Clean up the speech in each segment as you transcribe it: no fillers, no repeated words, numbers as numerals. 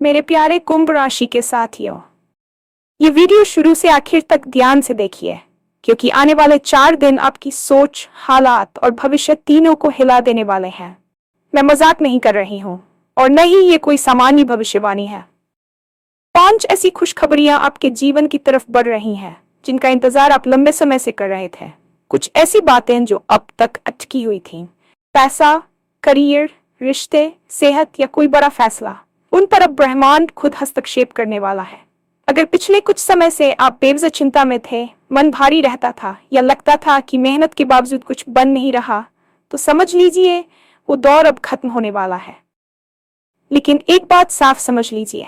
मेरे प्यारे कुंभ राशि के साथियों, ये वीडियो शुरू से आखिर तक ध्यान से देखिए, क्योंकि आने वाले 4 दिन आपकी सोच, हालात और भविष्य तीनों को हिला देने वाले हैं। मैं मजाक नहीं कर रही हूँ और न ही ये कोई सामान्य भविष्यवाणी है। 5 ऐसी खुशखबरियां आपके जीवन की तरफ बढ़ रही हैं, जिनका इंतजार आप लंबे समय से कर रहे थे। कुछ ऐसी बातें जो अब तक अटकी हुई थीं, पैसा, करियर, रिश्ते, सेहत या कोई बड़ा फैसला, उन पर अब ब्रह्मांड खुद हस्तक्षेप करने वाला है। अगर पिछले कुछ समय से आप बेवजह चिंता में थे, मन भारी रहता था या लगता था कि मेहनत के बावजूद कुछ बन नहीं रहा, तो समझ लीजिए वो दौर अब खत्म होने वाला है। लेकिन एक बात साफ समझ लीजिए,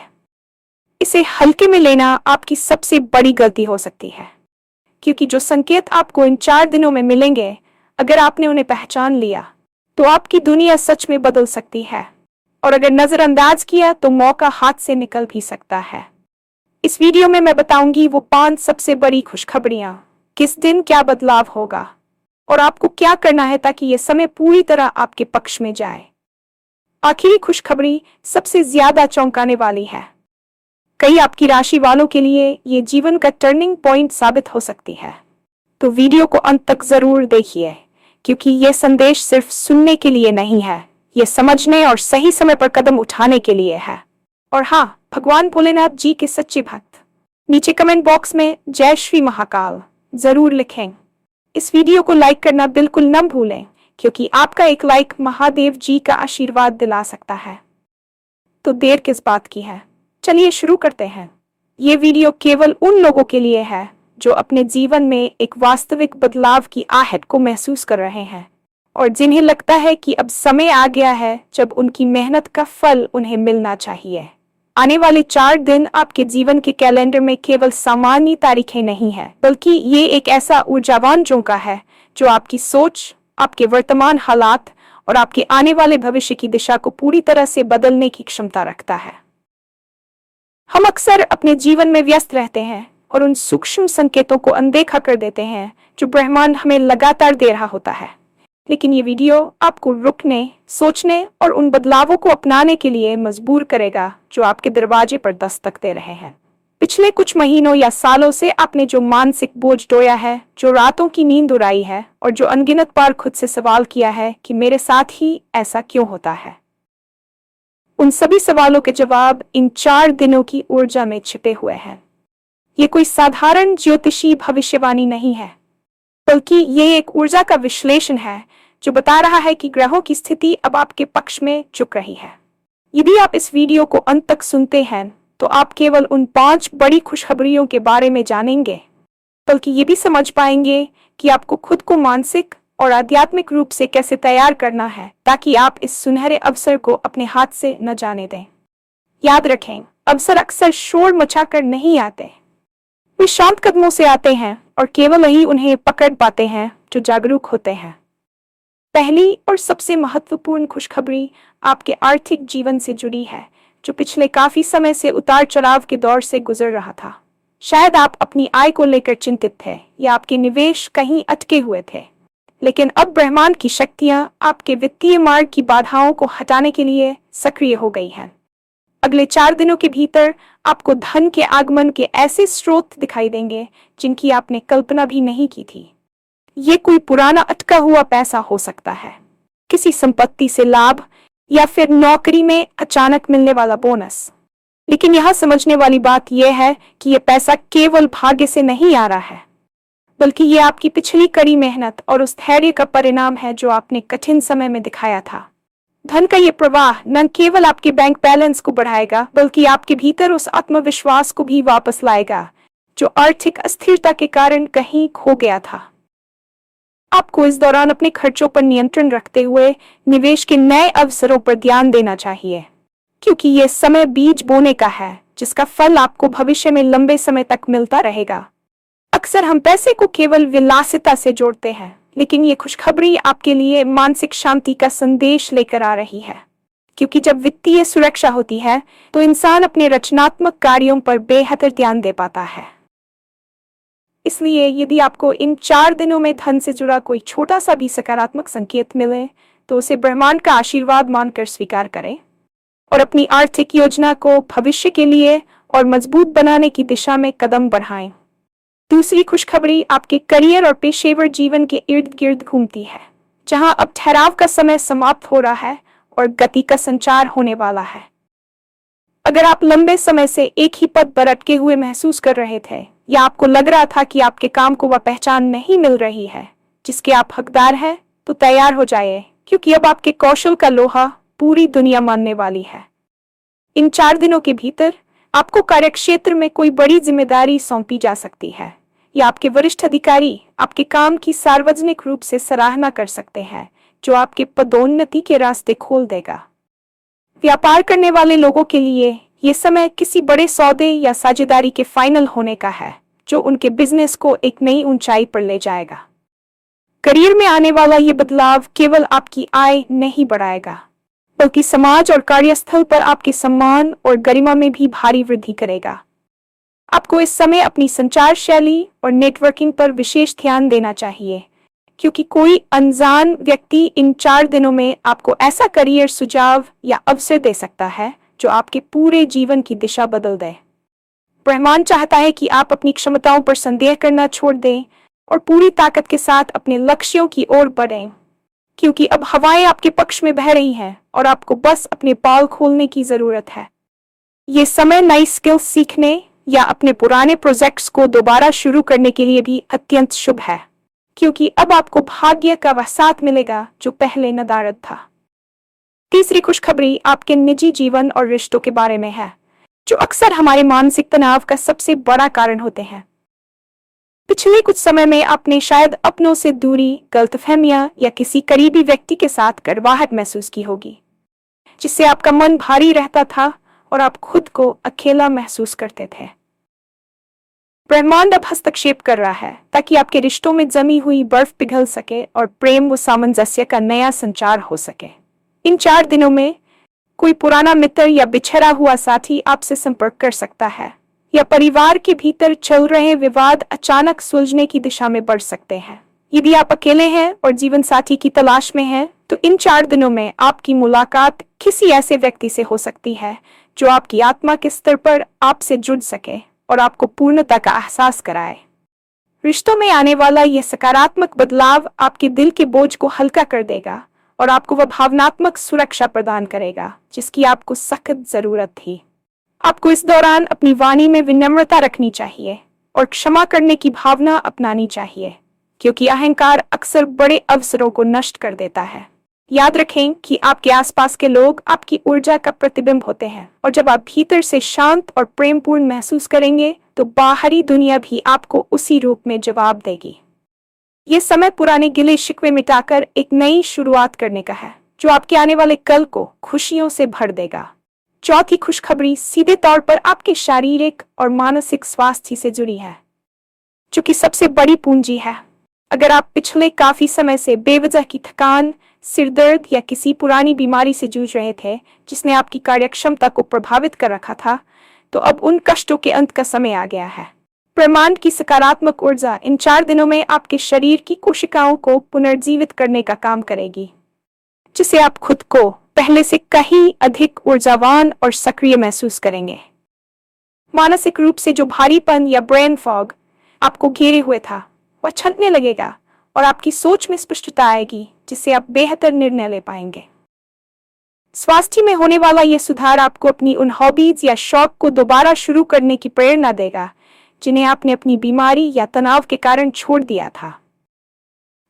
इसे हल्के में लेना आपकी सबसे बड़ी गलती हो सकती है, क्योंकि जो संकेत आपको इन 4 दिनों में मिलेंगे, अगर आपने उन्हें पहचान लिया तो आपकी दुनिया सच में बदल सकती है, और अगर नजरअंदाज किया तो मौका हाथ से निकल भी सकता है। इस वीडियो में मैं बताऊंगी वो 5 सबसे बड़ी खुशखबरियां, किस दिन क्या बदलाव होगा और आपको क्या करना है ताकि ये समय पूरी तरह आपके पक्ष में जाए। आखिरी खुशखबरी सबसे ज्यादा चौंकाने वाली है। कई आपकी राशि वालों के लिए ये जीवन का टर्निंग पॉइंट साबित हो सकती है। तो वीडियो को अंत तक जरूर देखिए, क्योंकि ये संदेश सिर्फ सुनने के लिए नहीं है, ये समझने और सही समय पर कदम उठाने के लिए है। और हाँ, भगवान भोलेनाथ जी के सच्चे भक्त नीचे कमेंट बॉक्स में जय श्री महाकाल जरूर लिखें। इस वीडियो को लाइक करना बिल्कुल न भूलें, क्योंकि आपका एक लाइक महादेव जी का आशीर्वाद दिला सकता है। तो देर किस बात की है, चलिए शुरू करते हैं। ये वीडियो केवल उन लोगों के लिए है जो अपने जीवन में एक वास्तविक बदलाव की आहट को महसूस कर रहे हैं और जिन्हें लगता है कि अब समय आ गया है जब उनकी मेहनत का फल उन्हें मिलना चाहिए। आने वाले 4 दिन आपके जीवन के कैलेंडर में केवल सामान्य तारीखें नहीं है, बल्कि ये एक ऐसा ऊर्जावान झोंका है जो आपकी सोच, आपके वर्तमान हालात और आपके आने वाले भविष्य की दिशा को पूरी तरह से बदलने की क्षमता रखता है। हम अक्सर अपने जीवन में व्यस्त रहते हैं और उन सूक्ष्म संकेतों को अनदेखा कर देते हैं जो ब्रह्मांड हमें लगातार दे रहा होता है। लेकिन ये वीडियो आपको रुकने, सोचने और उन बदलावों को अपनाने के लिए मजबूर करेगा जो आपके दरवाजे पर दस्तक दे रहे हैं। पिछले कुछ महीनों या सालों से आपने जो मानसिक बोझ ढोया है, जो रातों की नींद उड़ाई है और जो अनगिनत बार खुद से सवाल किया है कि मेरे साथ ही ऐसा क्यों होता है, उन सभी सवालों के जवाब इन 4 दिनों की ऊर्जा में छिपे हुए हैं। ये कोई साधारण ज्योतिषी भविष्यवाणी नहीं है, बल्कि ये एक ऊर्जा का विश्लेषण है जो बता रहा है कि ग्रहों की स्थिति अब आपके पक्ष में झुक रही है। यदि आप इस वीडियो को अंत तक सुनते हैं तो आप केवल उन 5 बड़ी खुशखबरियों के बारे में जानेंगे, बल्कि ये भी समझ पाएंगे कि आपको खुद को मानसिक और आध्यात्मिक रूप से कैसे तैयार करना है ताकि आप इस सुनहरे अवसर को अपने हाथ से न जाने दें। याद रखें, अवसर अक्सर शोर मचाकर नहीं आते, वे शांत कदमों से आते हैं और केवल ही उन्हें पकड़ पाते हैं जो जागरूक होते हैं। पहली और सबसे महत्वपूर्ण खुशखबरी आपके आर्थिक जीवन से जुड़ी है, जो पिछले काफी समय से उतार चढ़ाव के दौर से गुजर रहा था। शायद आप अपनी आय को लेकर चिंतित थे या आपके निवेश कहीं अटके हुए थे, लेकिन अब ब्रह्मांड की शक्तियां आपके वित्तीय मार्ग की बाधाओं को हटाने के लिए सक्रिय हो गई हैं। अगले 4 दिनों के भीतर आपको धन के आगमन के ऐसे स्रोत दिखाई देंगे जिनकी आपने कल्पना भी नहीं की थी। ये कोई पुराना अटका हुआ पैसा हो सकता है, किसी संपत्ति से लाभ या फिर नौकरी में अचानक मिलने वाला बोनस। लेकिन यहाँ समझने वाली बात यह है कि यह पैसा केवल भाग्य से नहीं आ रहा है, बल्कि ये आपकी पिछली कड़ी मेहनत और उस धैर्य का परिणाम है जो आपने कठिन समय में दिखाया था। धन का ये प्रवाह न केवल आपके बैंक बैलेंस को बढ़ाएगा, बल्कि आपके भीतर उस आत्मविश्वास को भी वापस लाएगा जो आर्थिक अस्थिरता के कारण कहीं खो गया था। आपको इस दौरान अपने खर्चों पर नियंत्रण रखते हुए निवेश के नए अवसरों पर ध्यान देना चाहिए, क्योंकि यह समय बीज बोने का है जिसका फल आपको भविष्य में लंबे समय तक मिलता रहेगा। अक्सर हम पैसे को केवल विलासिता से जोड़ते हैं, लेकिन ये खुशखबरी आपके लिए मानसिक शांति का संदेश लेकर आ रही है, क्योंकि जब वित्तीय सुरक्षा होती है तो इंसान अपने रचनात्मक कार्यों पर बेहतर ध्यान दे पाता है। इसलिए यदि आपको इन 4 दिनों में धन से जुड़ा कोई छोटा सा भी सकारात्मक संकेत मिले तो उसे ब्रह्मांड का आशीर्वाद मानकर स्वीकार करें और अपनी आर्थिक योजना को भविष्य के लिए और मजबूत बनाने की दिशा में कदम बढ़ाएं। दूसरी खुशखबरी आपके करियर और पेशेवर जीवन के इर्द गिर्द घूमती है, जहां अब ठहराव का समय समाप्त हो रहा है और गति का संचार होने वाला है। अगर आप लंबे समय से एक ही पद पर अटके हुए महसूस कर रहे थे या आपको लग रहा था कि आपके काम को वह पहचान नहीं मिल रही है जिसके आप हकदार हैं, तो तैयार हो जाइए, क्योंकि अब आपके कौशल का लोहा पूरी दुनिया मानने वाली है। इन 4 दिनों के भीतर आपको कार्यक्षेत्र में कोई बड़ी जिम्मेदारी सौंपी जा सकती है या आपके वरिष्ठ अधिकारी आपके काम की सार्वजनिक रूप से सराहना कर सकते हैं, जो आपके पदोन्नति के रास्ते खोल देगा। व्यापार करने वाले लोगों के लिए ये समय किसी बड़े सौदे या साझेदारी के फाइनल होने का है, जो उनके बिजनेस को एक नई ऊंचाई पर ले जाएगा। करियर में आने वाला ये बदलाव केवल आपकी आय नहीं बढ़ाएगा, बल्कि समाज और कार्यस्थल पर आपके सम्मान और गरिमा में भी भारी वृद्धि करेगा। आपको इस समय अपनी संचार शैली और नेटवर्किंग पर विशेष ध्यान देना चाहिए, क्योंकि कोई अनजान व्यक्ति इन 4 दिनों में आपको ऐसा करियर सुझाव या अवसर दे सकता है जो आपके पूरे जीवन की दिशा बदल दे। ब्रह्मांड चाहता है कि आप अपनी क्षमताओं पर संदेह करना छोड़ दें और पूरी ताकत के साथ अपने लक्ष्यों की ओर बढ़ें, क्योंकि अब हवाएं आपके पक्ष में बह रही हैं और आपको बस अपने बाल खोलने की जरूरत है। ये समय नई स्किल्स सीखने या अपने पुराने प्रोजेक्ट्स को दोबारा शुरू करने के लिए भी अत्यंत शुभ है, क्योंकि अब आपको भाग्य का वह साथ मिलेगा जो पहले नदारद था। तीसरी खुशखबरी आपके निजी जीवन और रिश्तों के बारे में है, जो अक्सर हमारे मानसिक तनाव का सबसे बड़ा कारण होते हैं। पिछले कुछ समय में आपने शायद अपनों से दूरी, गलतफहमियां या किसी करीबी व्यक्ति के साथ कड़वाहट महसूस की होगी, जिससे आपका मन भारी रहता था और आप खुद को अकेला महसूस करते थे। ब्रह्मांड अब हस्तक्षेप कर रहा है ताकि आपके रिश्तों में जमी हुई बर्फ पिघल सके और प्रेम व सामंजस्य का नया संचार हो सके। इन 4 दिनों में कोई पुराना मित्र या बिछड़ा हुआ साथी आपसे संपर्क कर सकता है, या परिवार के भीतर चल रहे विवाद अचानक सुलझने की दिशा में बढ़ सकते हैं। यदि आप अकेले हैं और जीवन साथी की तलाश में हैं, तो इन 4 दिनों में आपकी मुलाकात किसी ऐसे व्यक्ति से हो सकती है जो आपकी आत्मा के स्तर पर आपसे जुड़ सके और आपको पूर्णता का एहसास कराए। रिश्तों में आने वाला यह सकारात्मक बदलाव आपके दिल के बोझ को हल्का कर देगा और आपको वह भावनात्मक सुरक्षा प्रदान करेगा जिसकी आपको सख्त जरूरत थी। आपको इस दौरान अपनी वाणी में विनम्रता रखनी चाहिए और क्षमा करने की भावना अपनानी चाहिए, क्योंकि अहंकार अक्सर बड़े अवसरों को नष्ट कर देता है। याद रखें कि आपके आसपास के लोग आपकी ऊर्जा का प्रतिबिंब होते हैं, और जब आप भीतर से शांत और प्रेमपूर्ण महसूस करेंगे तो बाहरी दुनिया भी आपको उसी रूप में जवाब देगी। ये समय पुराने गिले शिकवे मिटाकर एक नई शुरुआत करने का है, जो आपके आने वाले कल को खुशियों से भर देगा। चौथी खुशखबरी सीधे तौर पर आपके शारीरिक और मानसिक स्वास्थ्य से जुड़ी है, जो कि सबसे बड़ी पूंजी है। अगर आप पिछले काफी समय से बेवजह की थकान, सिरदर्द या किसी पुरानी बीमारी से जूझ रहे थे जिसने आपकी कार्यक्षमता को प्रभावित कर रखा था, तो अब उन कष्टों के अंत का समय आ गया है। ब्रह्मांड की सकारात्मक ऊर्जा इन 4 दिनों में आपके शरीर की कोशिकाओं को पुनर्जीवित करने का काम करेगी, जिससे आप खुद को पहले से कहीं अधिक ऊर्जावान और सक्रिय महसूस करेंगे। मानसिक रूप से जो भारीपन या ब्रेन फॉग आपको घेरे हुए था, वह छंटने लगेगा और आपकी सोच में स्पष्टता आएगी, जिससे आप बेहतर निर्णय ले पाएंगे। स्वास्थ्य में होने वाला यह सुधार आपको अपनी उन हॉबीज या शौक को दोबारा शुरू करने की प्रेरणा देगा जिन्हें आपने अपनी बीमारी या तनाव के कारण छोड़ दिया था।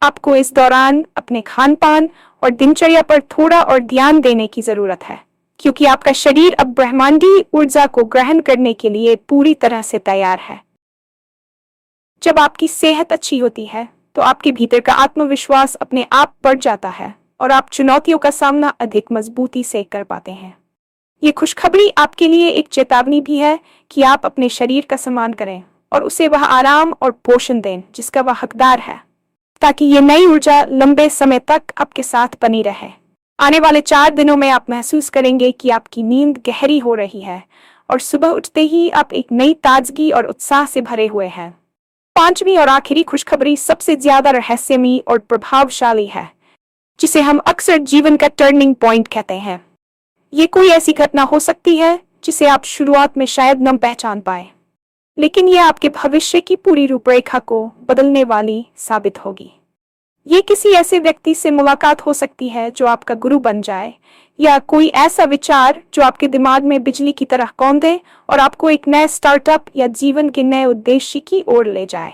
आपको इस दौरान अपने खान पान और दिनचर्या पर थोड़ा और ध्यान देने की जरूरत है, क्योंकि आपका शरीर अब ब्रह्मांडीय ऊर्जा को ग्रहण करने के लिए पूरी तरह से तैयार है। जब आपकी सेहत अच्छी होती है तो आपके भीतर का आत्मविश्वास अपने आप बढ़ जाता है और आप चुनौतियों का सामना अधिक मजबूती से कर पाते हैं। ये खुशखबरी आपके लिए एक चेतावनी भी है कि आप अपने शरीर का सम्मान करें और उसे वह आराम और पोषण दें जिसका वह हकदार है, ताकि ये नई ऊर्जा लंबे समय तक आपके साथ बनी रहे। आने वाले 4 दिनों में आप महसूस करेंगे कि आपकी नींद गहरी हो रही है और सुबह उठते ही आप एक नई ताजगी और उत्साह से भरे हुए हैं। 5वीं और आखिरी खुशखबरी सबसे ज्यादा रहस्यमयी और प्रभावशाली है, जिसे हम अक्सर जीवन का टर्निंग पॉइंट कहते हैं। ये कोई ऐसी घटना हो सकती है जिसे आप शुरुआत में शायद न पहचान पाए, लेकिन यह आपके भविष्य की पूरी रूपरेखा को बदलने वाली साबित होगी। ये किसी ऐसे व्यक्ति से मुलाकात हो सकती है जो आपका गुरु बन जाए, या कोई ऐसा विचार जो आपके दिमाग में बिजली की तरह कौंधे और आपको एक नए स्टार्टअप या जीवन के नए उद्देश्य की ओर ले जाए।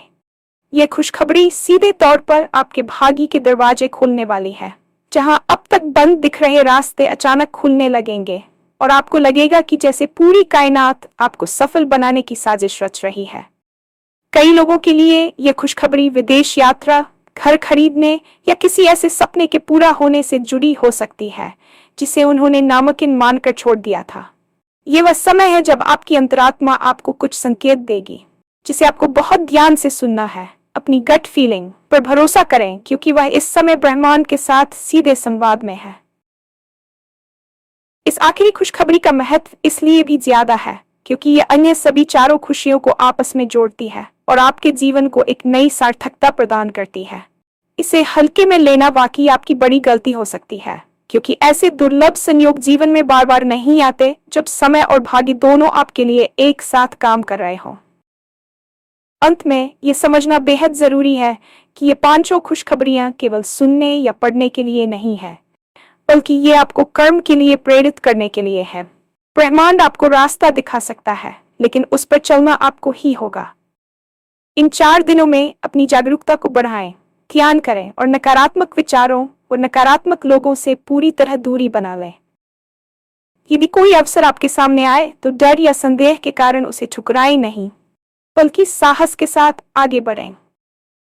यह खुशखबरी सीधे तौर पर आपके भाग्य के दरवाजे खोलने वाली है, जहां अब तक बंद दिख रहे रास्ते अचानक खुलने लगेंगे और आपको लगेगा कि जैसे पूरी कायनात आपको सफल बनाने की साजिश रच रही है। कई लोगों के लिए यह खुशखबरी विदेश यात्रा, घर खरीदने या किसी ऐसे सपने के पूरा होने से जुड़ी हो सकती है जिसे उन्होंने नामुमकिन मानकर छोड़ दिया था। ये वह समय है जब आपकी अंतरात्मा आपको कुछ संकेत देगी, जिसे आपको बहुत ध्यान से सुनना है। अपनी गट फीलिंग पर भरोसा करें, क्योंकि वह इस समय ब्रह्मांड के साथ सीधे संवाद में है। इस आखिरी खुशखबरी का महत्व इसलिए भी ज्यादा है क्योंकि यह अन्य सभी चारों खुशियों को आपस में जोड़ती है और आपके जीवन को एक नई सार्थकता प्रदान करती है। इसे हल्के में लेना वाकई आपकी बड़ी गलती हो सकती है, क्योंकि ऐसे दुर्लभ संयोग जीवन में बार बार नहीं आते जब समय और भाग्य दोनों आपके लिए एक साथ काम कर रहे हों। अंत में ये समझना बेहद जरूरी है कि ये पांचों खुशखबरियां केवल सुनने या पढ़ने के लिए नहीं है, बल्कि ये आपको कर्म के लिए प्रेरित करने के लिए है। ब्रह्मांड आपको रास्ता दिखा सकता है, लेकिन उस पर चलना आपको ही होगा। इन 4 दिनों में अपनी जागरूकता को बढ़ाएं, ध्यान करें और नकारात्मक विचारों और नकारात्मक लोगों से पूरी तरह दूरी बना लें। यदि कोई अवसर आपके सामने आए तो डर या संदेह के कारण उसे ठुकराएं नहीं, बल्कि साहस के साथ आगे बढ़ें।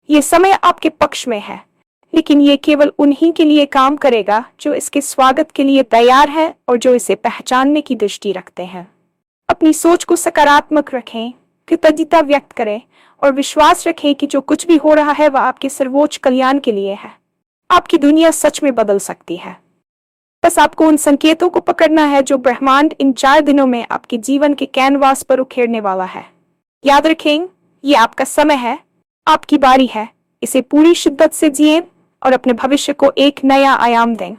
ये समय आपके पक्ष में है, लेकिन ये केवल उन्हीं के लिए काम करेगा जो इसके स्वागत के लिए तैयार हैं और जो इसे पहचानने की दृष्टि रखते हैं। अपनी सोच को सकारात्मक रखें, कृतज्ञता व्यक्त करें और विश्वास रखें कि जो कुछ भी हो रहा है वह आपके सर्वोच्च कल्याण के लिए है। आपकी दुनिया सच में बदल सकती है। बस आपको उन संकेतों को पकड़ना है जो ब्रह्मांड इन 4 दिनों में आपके जीवन के कैनवास पर उखेड़ने वाला है। याद रखें, ये आपका समय है, आपकी बारी है। इसे पूरी शिद्दत से जिएं और अपने भविष्य को एक नया आयाम दें।